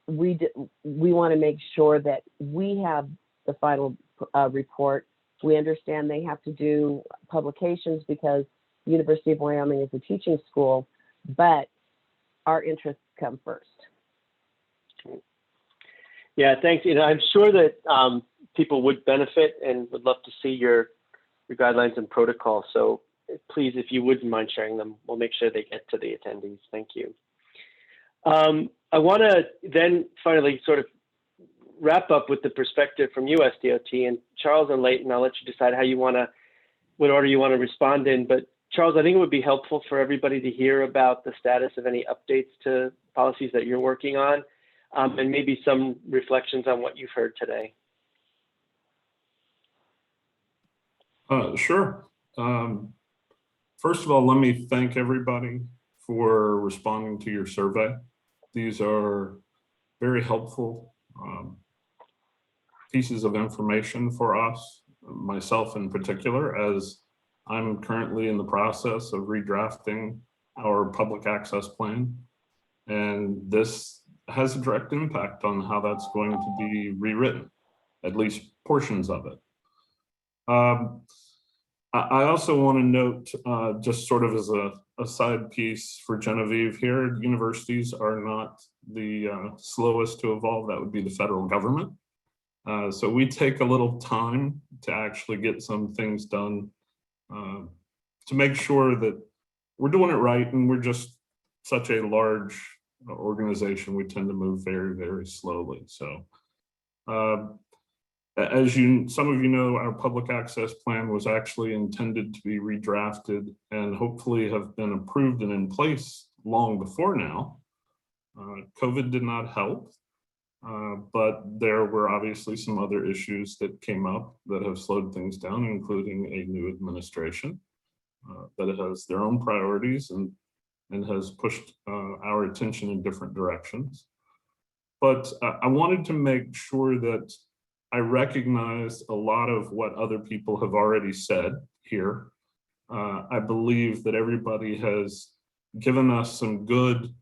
we want to make sure that we have the final report. We understand they have to do publications because the University of Wyoming is a teaching school, but our interests come first. Yeah, thanks. I'm sure that people would benefit and would love to see your guidelines and protocols. So please, if you wouldn't mind sharing them, we'll make sure they get to the attendees. Thank you. I want to then finally sort of wrap up with the perspective from USDOT, and Charles and Leighton, I'll let you decide how you want to, what order you want to respond in. But Charles, I think it would be helpful for everybody to hear about the status of any updates to policies that you're working on, and maybe some reflections on what you've heard today. Sure. First of all, let me thank everybody for responding to your survey. These are very helpful pieces of information for us, myself in particular, as I'm currently in the process of redrafting our public access plan. And this has a direct impact on how that's going to be rewritten, at least portions of it. I also want to note, just sort of as a side piece for Genevieve here, universities are not the slowest to evolve. That would be the federal government. So we take a little time to actually get some things done to make sure that we're doing it right, and we're just such a large organization. We tend to move very, very slowly. So as some of you know, our public access plan was actually intended to be redrafted and hopefully have been approved and in place long before now. COVID did not help, but there were obviously some other issues that came up that have slowed things down, including a new administration that has their own priorities and has pushed our attention in different directions. But I wanted to make sure that I recognized a lot of what other people have already said here. I believe that everybody has given us some good,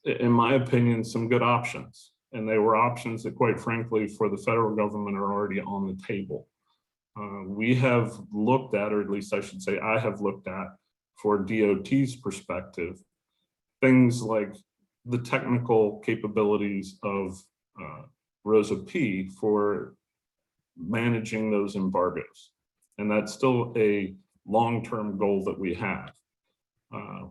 in my opinion, some good options. And they were options that, quite frankly, for the federal government are already on the table. We have looked at, or at least I should say I have looked at, for DOT's perspective, things like the technical capabilities of Rosa P for managing those embargoes. And that's still a long-term goal that we have.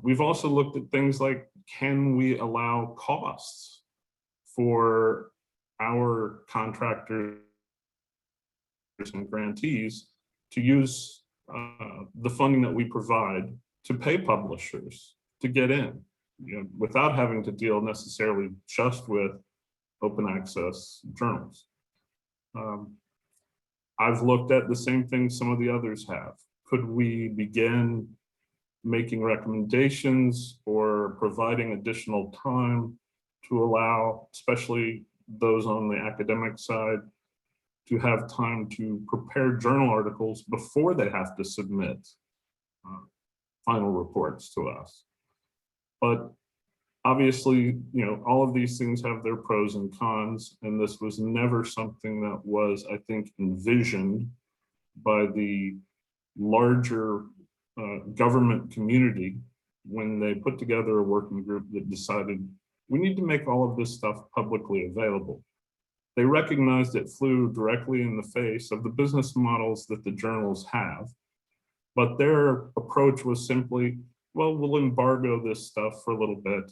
We've also looked at things like, can we allow costs for our contractors and grantees to use the funding that we provide to pay publishers to get in, without having to deal necessarily just with open access journals. I've looked at the same thing some of the others have. Could we begin making recommendations or providing additional time to allow, especially those on the academic side, to have time to prepare journal articles before they have to submit final reports to us? But obviously, all of these things have their pros and cons, and this was never something that was, I think, envisioned by the larger government community when they put together a working group that decided we need to make all of this stuff publicly available. They recognized it flew directly in the face of the business models that the journals have, but their approach was simply, well, we'll embargo this stuff for a little bit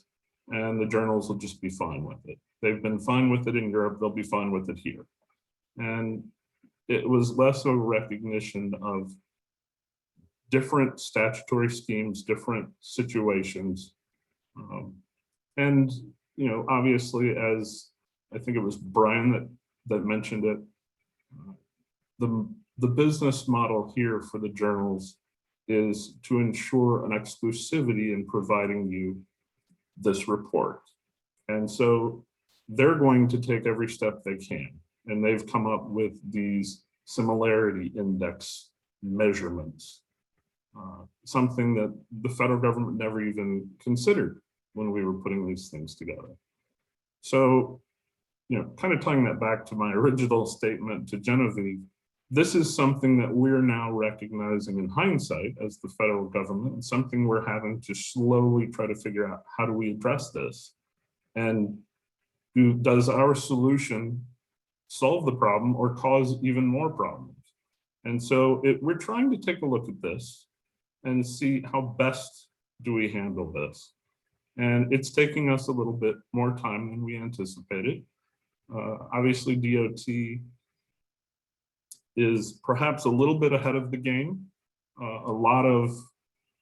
and the journals will just be fine with it. They've been fine with it in Europe, they'll be fine with it here. And it was less of a recognition of different statutory schemes, different situations. And, obviously, as I think it was Brian that mentioned it, the business model here for the journals is to ensure an exclusivity in providing you this report. And so they're going to take every step they can. And they've come up with these similarity index measurements, something that the federal government never even considered when we were putting these things together. So, kind of tying that back to my original statement to Genevieve, this is something that we're now recognizing in hindsight as the federal government, and something we're having to slowly try to figure out, how do we address this? And does our solution solve the problem or cause even more problems? And so we're trying to take a look at this and see how best do we handle this. And it's taking us a little bit more time than we anticipated. Obviously, DOT is perhaps a little bit ahead of the game. A lot of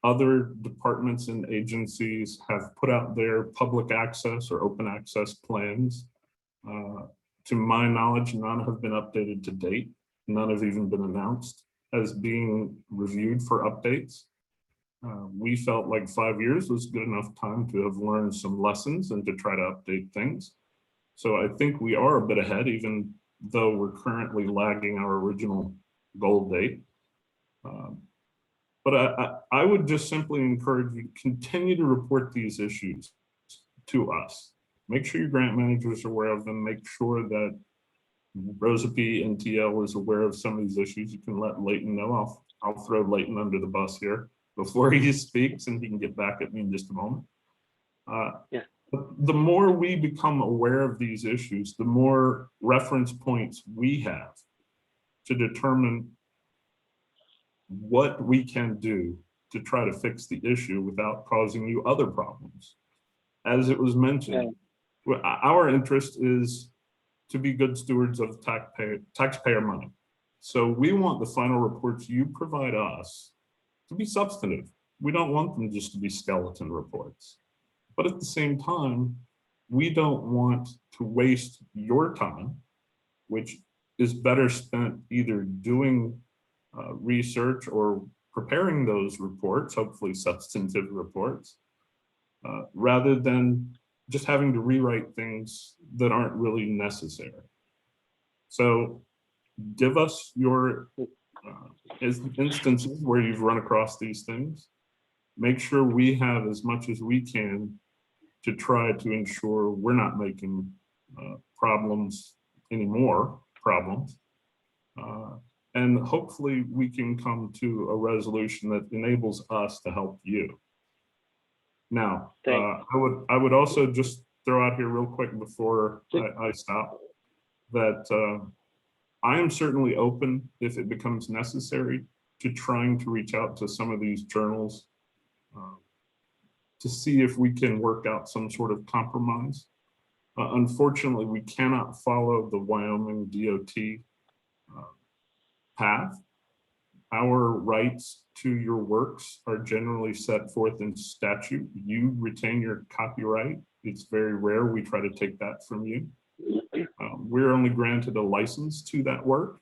other departments and agencies have put out their public access or open access plans. To my knowledge, none have been updated to date. None have even been announced as being reviewed for updates. We felt like 5 years was good enough time to have learned some lessons and to try to update things. So I think we are a bit ahead, even though we're currently lagging our original goal date. But I would just simply encourage you to continue to report these issues to us. Make sure your grant managers are aware of them. Make sure that Rosa P. and TL is aware of some of these issues. You can let Leighton know. I'll throw Leighton under the bus here before he speaks, and he can get back at me in just a moment. The more we become aware of these issues, the more reference points we have to determine what we can do to try to fix the issue without causing you other problems. As it was mentioned, our interest is to be good stewards of taxpayer money. So we want the final reports you provide us to be substantive. We don't want them just to be skeleton reports. But at the same time, we don't want to waste your time, which is better spent either doing research or preparing those reports, hopefully substantive reports, rather than just having to rewrite things that aren't really necessary. So give us your instances where you've run across these things. Make sure we have as much as we can to try to ensure we're not making any more problems. And hopefully we can come to a resolution that enables us to help you. Now, I would also just throw out here real quick before I stop that I am certainly open, if it becomes necessary, to trying to reach out to some of these journals to see if we can work out some sort of compromise. Unfortunately, we cannot follow the Wyoming DOT path. Our rights to your works are generally set forth in statute. You retain your copyright. It's very rare we try to take that from you. We're only granted a license to that work.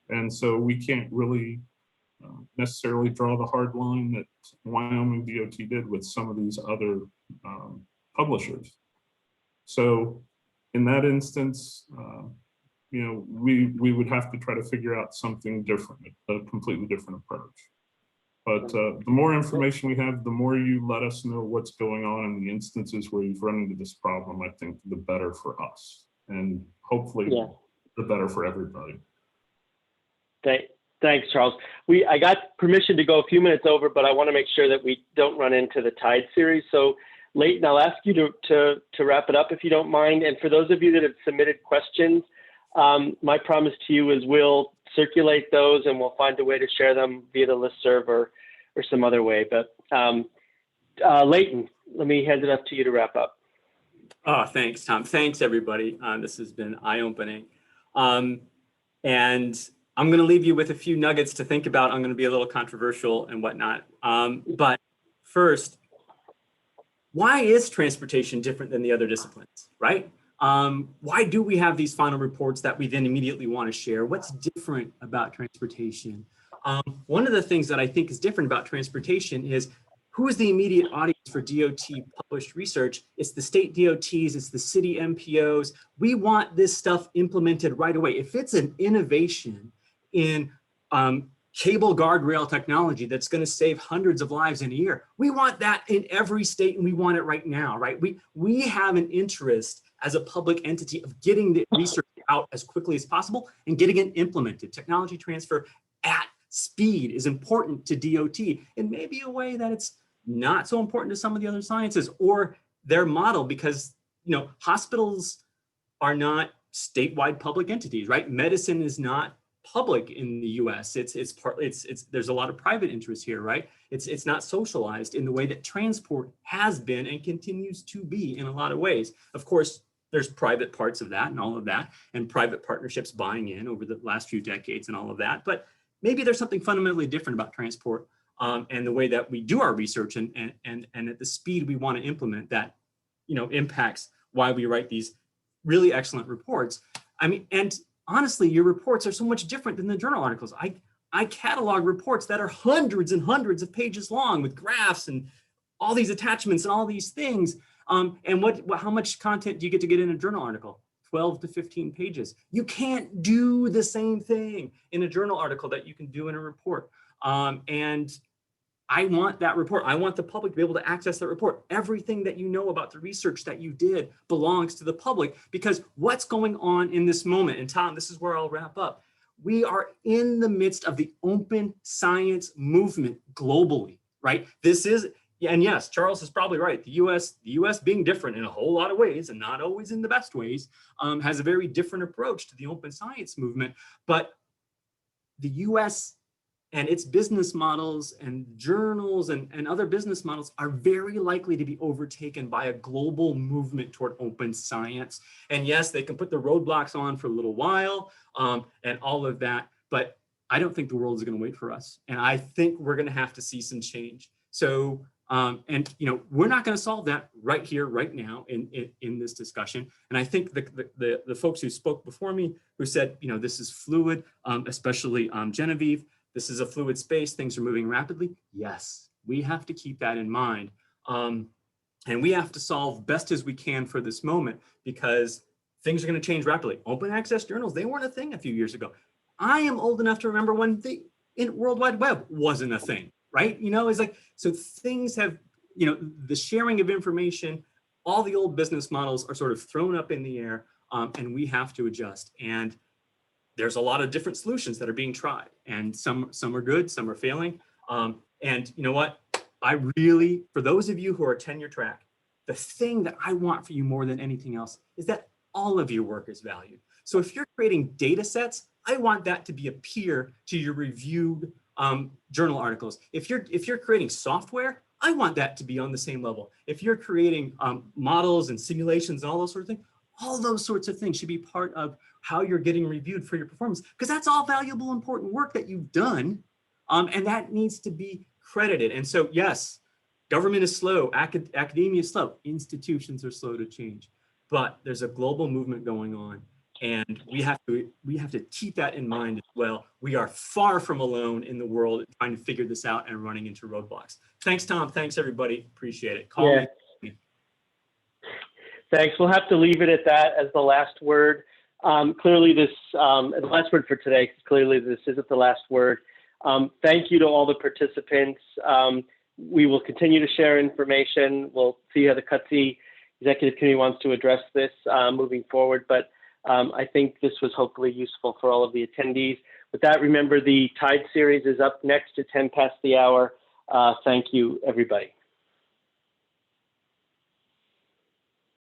And so we can't really necessarily draw the hard line that Wyoming DOT did with some of these other publishers. So in that instance, you know, we would have to try to figure out something different, a completely different approach. But the more information we have, the more you let us know what's going on in the instances where you've run into this problem, I think the better for us. And hopefully the better for everybody. Thanks, Charles. I got permission to go a few minutes over, but I want to make sure that we don't run into the Tide series. So Leighton, I'll ask you to wrap it up if you don't mind. And for those of you that have submitted questions, my promise to you is we'll circulate those and we'll find a way to share them via the listserv or some other way. But Leighton, let me hand it up to you to wrap up. Oh, thanks, Tom. Thanks, everybody. This has been eye-opening. And I'm going to leave you with a few nuggets to think about. I'm going to be a little controversial and whatnot. But first, why is transportation different than the other disciplines, right? Why do we have these final reports that we then immediately want to share? What's different about transportation? One of the things that I think is different about transportation is who is the immediate audience for DOT published research? It's the state DOTs, it's the city MPOs. We want this stuff implemented right away. If it's an innovation in cable guardrail technology that's going to save hundreds of lives in a year, we want that in every state and we want it right now, right? We have an interest as a public entity of getting the research out as quickly as possible and getting it implemented. Technology transfer at speed is important to DOT in maybe a way that it's not so important to some of the other sciences or their model, because, you know, hospitals are not statewide public entities, right? Medicine is not public in the US. There's a lot of private interest here, right? It's not socialized in the way that transport has been and continues to be in a lot of ways. Of course, there's private parts of that and all of that, and private partnerships buying in over the last few decades and all of that. But maybe there's something fundamentally different about transport and the way that we do our research and at the speed we want to implement that, you know, impacts why we write these really excellent reports. I mean, and honestly, your reports are so much different than the journal articles. I catalog reports that are hundreds and hundreds of pages long with graphs and all these attachments and all these things. And how much content do you get to get in a journal article? 12 to 15 pages. You can't do the same thing in a journal article that you can do in a report. And I want that report. I want the public to be able to access that report. Everything that you know about the research that you did belongs to the public, because what's going on in this moment, and Tom, this is where I'll wrap up. We are in the midst of the open science movement globally, right? This is, and yes, Charles is probably right. The US being different in a whole lot of ways and not always in the best ways, has a very different approach to the open science movement. But the US and its business models and journals and other business models are very likely to be overtaken by a global movement toward open science. And yes, they can put the roadblocks on for a little while and all of that, but I don't think the world is going to wait for us. And I think we're going to have to see some change. So, and you know, we're not going to solve that right here, right now in this discussion. And I think the folks who spoke before me who said, you know, this is fluid, especially Genevieve, this is a fluid space, things are moving rapidly. Yes, we have to keep that in mind. And we have to solve best as we can for this moment, because things are going to change rapidly. Open access journals, they weren't a thing a few years ago. I am old enough to remember when the World Wide Web wasn't a thing, right? You know, it's like, so things have, you know, the sharing of information, all the old business models are sort of thrown up in the air, and we have to adjust. And there's a lot of different solutions that are being tried, and some are good, some are failing. And you know what? I really, for those of you who are tenure track, the thing that I want for you more than anything else is that all of your work is valued. So if you're creating data sets, I want that to be a peer to your reviewed journal articles. If you're creating software, I want that to be on the same level. If you're creating models and simulations and all those sorts of things, all those sorts of things should be part of how you're getting reviewed for your performance, because that's all valuable, important work that you've done, and that needs to be credited. And so, yes, government is slow, academia is slow, institutions are slow to change, but there's a global movement going on, and we have to keep that in mind as well. We are far from alone in the world trying to figure this out and running into roadblocks. Thanks, Tom. Thanks, everybody. Appreciate it. Call me. Thanks. We'll have to leave it at that as the last word. Clearly this, the last word for today, because clearly this isn't the last word. Thank you to all the participants. We will continue to share information. We'll see how the CUTC Executive Committee wants to address this moving forward, but I think this was hopefully useful for all of the attendees. With that, remember the Tide series is up next at 10 past the hour. Thank you, everybody.